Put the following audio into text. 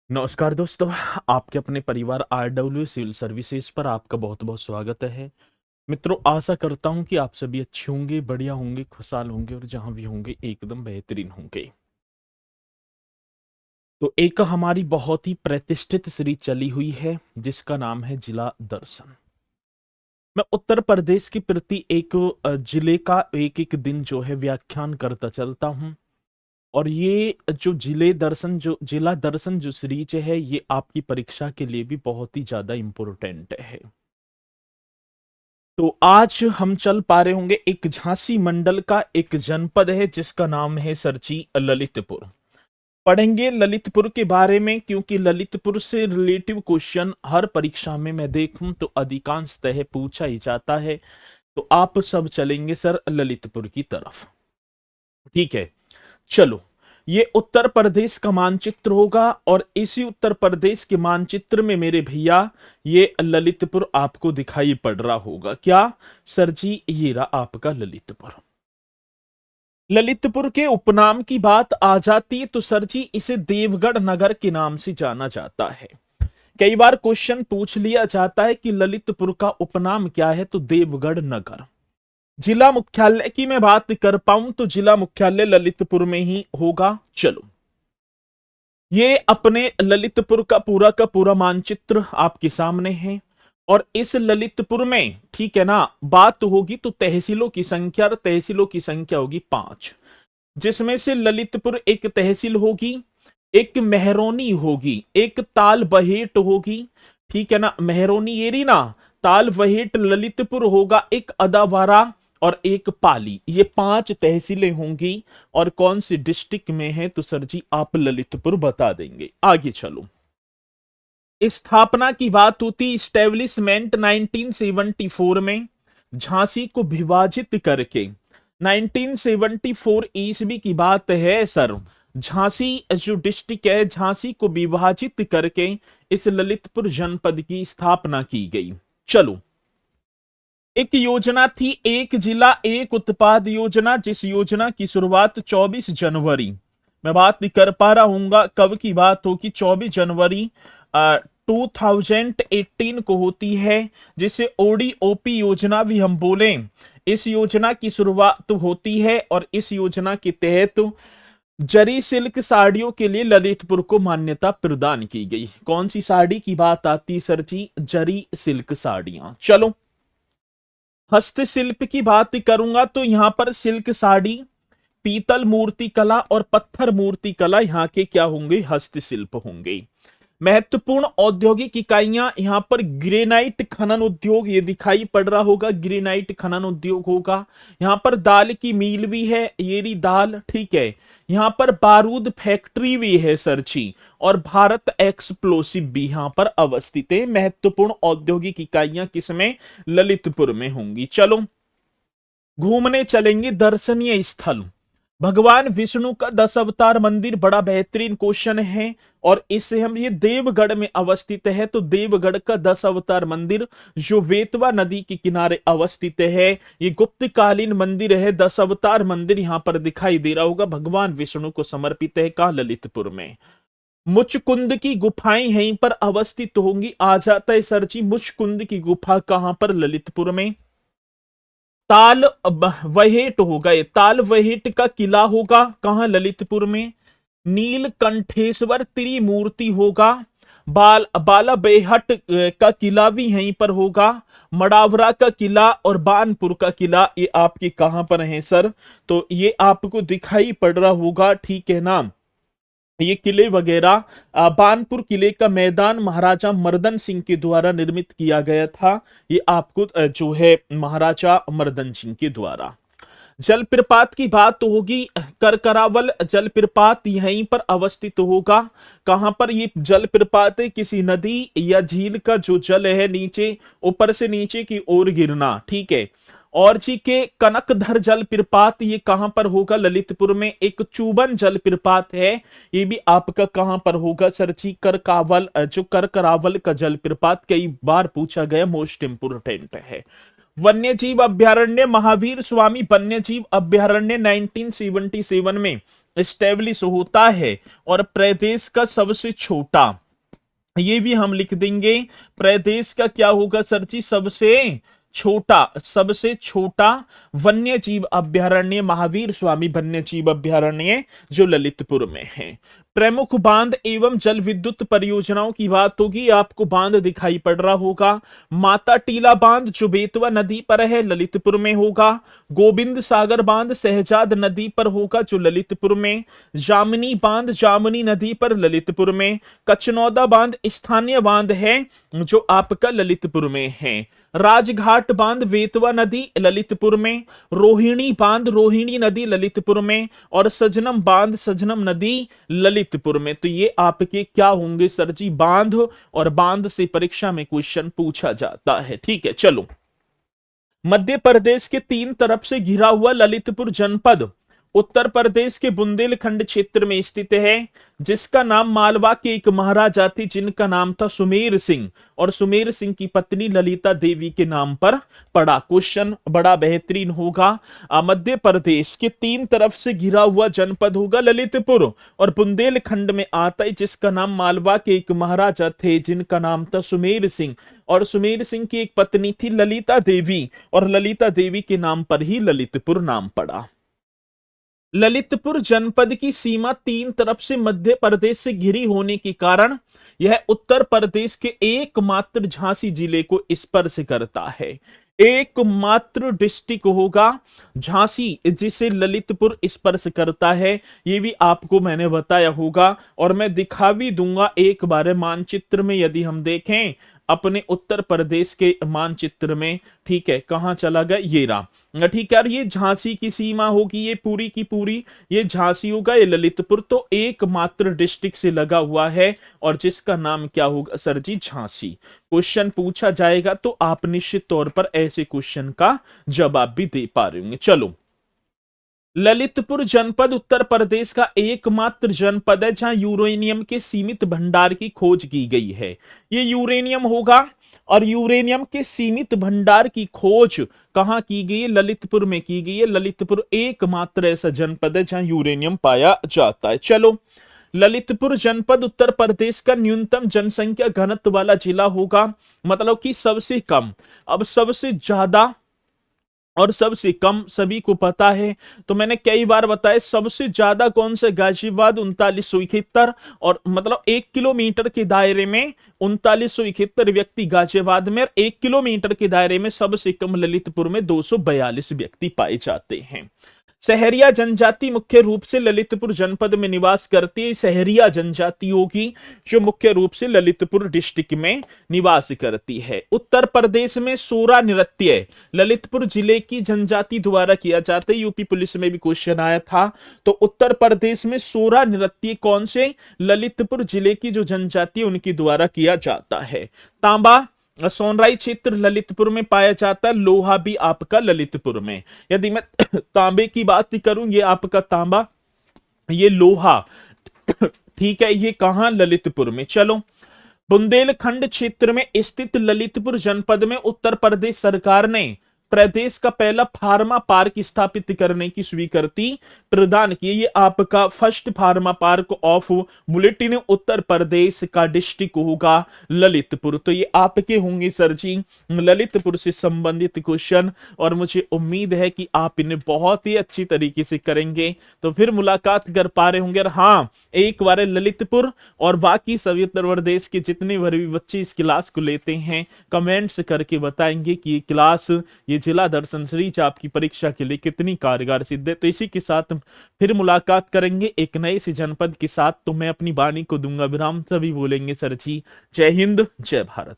नमस्कार दोस्तों। आपके अपने परिवार आरडब्ल्यू सिविल सर्विसेज पर आपका बहुत बहुत स्वागत है। मित्रों, आशा करता हूं कि आप सभी अच्छे होंगे, बढ़िया होंगे, खुशहाल होंगे और जहां भी होंगे एकदम बेहतरीन होंगे। तो एक हमारी बहुत ही प्रतिष्ठित सीरीज चली हुई है जिसका नाम है जिला दर्शन। मैं उत्तर प्रदेश के प्रति एक जिले का एक एक दिन जो है व्याख्यान करता चलता हूं। और ये जो जिला दर्शन जो सीरीज है ये आपकी परीक्षा के लिए भी बहुत ही ज्यादा इंपॉर्टेंट है। तो आज हम चल पा रहे होंगे, एक झांसी मंडल का एक जनपद है जिसका नाम है सरची ललितपुर। पढ़ेंगे ललितपुर के बारे में क्योंकि ललितपुर से रिलेटिव क्वेश्चन हर परीक्षा में मैं देखूं तो अधिकांशतः पूछा ही जाता है। तो आप सब चलेंगे सर ललितपुर की तरफ। ठीक है, चलो। ये उत्तर प्रदेश का मानचित्र होगा और इसी उत्तर प्रदेश के मानचित्र में मेरे भैया ये ललितपुर आपको दिखाई पड़ रहा होगा। क्या सर जी? ये रहा आपका ललितपुर। ललितपुर के उपनाम की बात आ जाती है तो सर जी इसे देवगढ़ नगर के नाम से जाना जाता है। कई बार क्वेश्चन पूछ लिया जाता है कि ललितपुर का उपनाम क्या है, तो देवगढ़ नगर। जिला मुख्यालय की मैं बात कर पाऊं तो जिला मुख्यालय ललितपुर में ही होगा। चलो, ये अपने ललितपुर का पूरा मानचित्र आपके सामने है। और इस ललितपुर में, ठीक है ना, बात होगी तो तहसीलों की संख्या, और तहसीलों की संख्या होगी 5, जिसमें से ललितपुर एक तहसील होगी, एक मेहरौनी होगी, एक ताल बहेट होगी। ठीक है ना, मेहरौनी एरीना, ताल बहेट ललितपुर होगा, एक अदावारा और एक पाली। ये 5 तहसीलें होंगी। और कौन सी डिस्ट्रिक्ट में है तो सर जी आप ललितपुर बता देंगे। आगे चलो। स्थापना की बात होती, इस्टेब्लिशमेंट 1974 में झांसी को विभाजित करके। 1974 ईस्वी की बात है सर। झांसी जो डिस्ट्रिक्ट है, झांसी को विभाजित करके इस ललितपुर जनपद की स्थापना की गई। चलो, एक योजना थी एक जिला एक उत्पाद योजना, जिस योजना की शुरुआत 24 जनवरी, मैं बात कर पा रहा हूँ कब की बात हो कि 24 जनवरी 2018 को होती है, जिसे ओडीओपी योजना भी हम बोलें। इस योजना की शुरुआत होती है और इस योजना के तहत जरी सिल्क साड़ियों के लिए ललितपुर को मान्यता प्रदान की गई। कौन सी साड़ी की बात आती सर जी? जरी सिल्क साड़ियां। चलो, हस्तशिल्प की बात करूंगा तो यहां पर सिल्क साड़ी, पीतल मूर्ति कला और पत्थर मूर्ति कला यहाँ के क्या होंगे? हस्तशिल्प होंगे। महत्वपूर्ण औद्योगिक इकाइयां यहां पर ग्रेनाइट खनन उद्योग, ये दिखाई पड़ रहा होगा, ग्रेनाइट खनन उद्योग होगा। यहां पर दाल की मिल भी है, येरी दाल, ठीक है। यहां पर बारूद फैक्ट्री भी है सरची, और भारत एक्सप्लोसिव भी यहां पर अवस्थित है। महत्वपूर्ण औद्योगिक इकाइयां किसमें? ललितपुर में होंगी। चलो, घूमने चलेंगे दर्शनीय स्थल। भगवान विष्णु का 10 अवतार मंदिर, बड़ा बेहतरीन क्वेश्चन है। और इसे हम, ये देवगढ़ में अवस्थित है तो देवगढ़ का 10 अवतार मंदिर जो बेतवा नदी के किनारे अवस्थित है, ये गुप्तकालीन मंदिर है। 10 अवतार मंदिर यहां पर दिखाई दे रहा होगा, भगवान विष्णु को समर्पित है। कहां? ललितपुर में। मुचकुंद की गुफाएं यहीं पर अवस्थित होंगी। आ जाता है सर जी, मुचकुंद की गुफा कहां पर? ललितपुर में। ताल वहेट होगा, ये ताल वहेट का किला होगा कहां? ललितपुर में। नीलकंठेश्वर त्रिमूर्ति होगा। बाला बेहट का किला भी यहीं पर होगा। मडावरा का किला और बानपुर का किला, ये आपके कहां पर है सर? तो ये आपको दिखाई पड़ रहा होगा, ठीक है ना। ये किले वगैरह, बानपुर किले का मैदान महाराजा मर्दन सिंह के द्वारा निर्मित किया गया था। ये आपको जो है महाराजा मर्दन सिंह के द्वारा। जलप्रपात की बात तो होगी, करकरावल जलप्रपात यहीं पर अवस्थित होगा। कहां पर ये जलप्रपात है? किसी नदी या झील का जो जल है नीचे, ऊपर से नीचे की ओर गिरना, ठीक है। और जी के कनकधर जलप्रपात, ये कहां पर होगा? ललितपुर में। एक चूबन जलप्रपात है, ये भी आपका कहां पर होगा सर जी? करकावल, जो करकरावल का जलप्रपात कई बार पूछा गया, मोस्ट इंपोर्टेंट है। वन्यजीव अभ्यारण्य, महावीर स्वामी वन्यजीव अभ्यारण्य 1977 में एस्टेब्लिश होता है। और प्रदेश का सबसे छोटा, ये भी हम लिख देंगे, प्रदेश का क्या होगा सर जी, सबसे छोटा वन्य जीव अभ्यारण्य महावीर स्वामी वन्य जीव अभ्यारण्य जो ललितपुर में है। प्रमुख बांध एवं जल विद्युत परियोजनाओं की बात होगी, आपको बांध दिखाई पड़ रहा होगा। माता टीला बांध जो बेतवा नदी पर है, ललितपुर में होगा। गोविंद सागर बांध शहजाद नदी पर होगा, जो ललितपुर में। जामनी बांध जामनी नदी पर, ललितपुर में। कचनौदा बांध स्थानीय बांध है जो आपका ललितपुर में है। राजघाट बांध बेतवा नदी ललितपुर में। रोहिणी बांध रोहिणी नदी ललितपुर में। और सजनम बांध सजनम नदी ललितपुर में। तो ये आपके क्या होंगे सर जी, बांध, और बांध से परीक्षा में क्वेश्चन पूछा जाता है। ठीक है, चलो। मध्य प्रदेश के 3 तरफ से घिरा हुआ ललितपुर जनपद उत्तर प्रदेश के बुंदेलखंड क्षेत्र में स्थित है, जिसका नाम मालवा के एक महाराजा थे जिनका नाम था सुमेर सिंह, और सुमेर सिंह की पत्नी ललिता देवी के नाम पर पड़ा। क्वेश्चन बड़ा बेहतरीन होगा। मध्य प्रदेश के 3 तरफ से घिरा हुआ जनपद होगा ललितपुर, और बुंदेलखंड में आता है, जिसका नाम मालवा के एक महाराजा थे जिनका नाम था सुमेर सिंह, और सुमेर सिंह की एक पत्नी थी ललिता देवी, और ललिता देवी के नाम पर ही ललितपुर नाम पड़ा। ललितपुर जनपद की सीमा 3 तरफ से मध्य प्रदेश से घिरी होने के कारण यह उत्तर प्रदेश के एकमात्र झांसी जिले को स्पर्श करता है। एकमात्र डिस्ट्रिक्ट होगा झांसी जिसे ललितपुर स्पर्श करता है, ये भी आपको मैंने बताया होगा, और मैं दिखा भी दूंगा एक बार मानचित्र में। यदि हम देखें अपने उत्तर प्रदेश के मानचित्र में, ठीक है, कहां चला गया, ये रहा, ठीक है। ये झांसी की सीमा होगी, ये पूरी की पूरी ये झांसी होगा, ये ललितपुर तो एकमात्र डिस्ट्रिक्ट से लगा हुआ है, और जिसका नाम क्या होगा सर जी, झांसी। क्वेश्चन पूछा जाएगा तो आप निश्चित तौर पर ऐसे क्वेश्चन का जवाब भी दे पा रहे होंगे। चलो, ललितपुर जनपद उत्तर प्रदेश का एकमात्र जनपद है जहां यूरेनियम के सीमित भंडार की खोज की गई है। ये यूरेनियम होगा, और यूरेनियम के सीमित भंडार की खोज कहां की गई है, ललितपुर में की गई है। ललितपुर एकमात्र ऐसा जनपद है जहां यूरेनियम पाया जाता है। चलो, ललितपुर जनपद उत्तर प्रदेश का न्यूनतम जनसंख्या घनत्व वाला जिला होगा, मतलब कि सबसे कम। अब सबसे ज्यादा और सबसे कम सभी को पता है, तो मैंने कई बार बताया, सबसे ज्यादा कौन से, गाजियाबाद 3971, और मतलब 1 किलोमीटर के दायरे में 3971 व्यक्ति गाजियाबाद में, और 1 किलोमीटर के दायरे में सबसे कम ललितपुर में 242 व्यक्ति पाए जाते हैं। सहरिया जनजाति मुख्य रूप से ललितपुर जनपद में निवास करती है। सहरिया जनजाति होगी जो मुख्य रूप से ललितपुर डिस्ट्रिक्ट में निवास करती है। उत्तर प्रदेश में सोरा नृत्य ललितपुर जिले की जनजाति द्वारा किया जाता है। यूपी पुलिस में भी क्वेश्चन आया था। तो उत्तर प्रदेश में सोरा नृत्य कौन से, ललितपुर जिले की जो जनजाति उनके द्वारा किया जाता है। तांबा सोनराई क्षेत्र ललितपुर में पाया जाता है। लोहा भी आपका ललितपुर में। यदि मैं तांबे की बात करूं, ये आपका तांबा, ये लोहा, ठीक है, ये कहां, ललितपुर में। चलो, बुंदेलखंड क्षेत्र में स्थित ललितपुर जनपद में उत्तर प्रदेश सरकार ने प्रदेश का पहला फार्मा पार्क स्थापित करने की स्वीकृति प्रदान की। ये आपका first pharma park of bulletin Uttar Pradesh का डिस्ट्रिक्ट होगा ललितपुर। तो ये आपके होंगे सर जी ललितपुर से संबंधित क्वेश्चन, और मुझे उम्मीद है कि आप इन्हें बहुत ही अच्छी तरीके से करेंगे। तो फिर मुलाकात कर पा रहे होंगे। और हाँ, एक बार ललितपुर और बाकी सभी उत्तर प्रदेश के जितने भी बच्चे इस क्लास को लेते हैं, कमेंट्स करके बताएंगे कि ये क्लास, ये जिला दर्शन सीरीज आपकी परीक्षा के लिए कितनी कारगर सिद्ध है। तो इसी के साथ फिर मुलाकात करेंगे एक नए से जनपद के साथ। तो मैं अपनी वाणी को दूंगा विराम, सभी बोलेंगे सर जी जय हिंद जय भारत।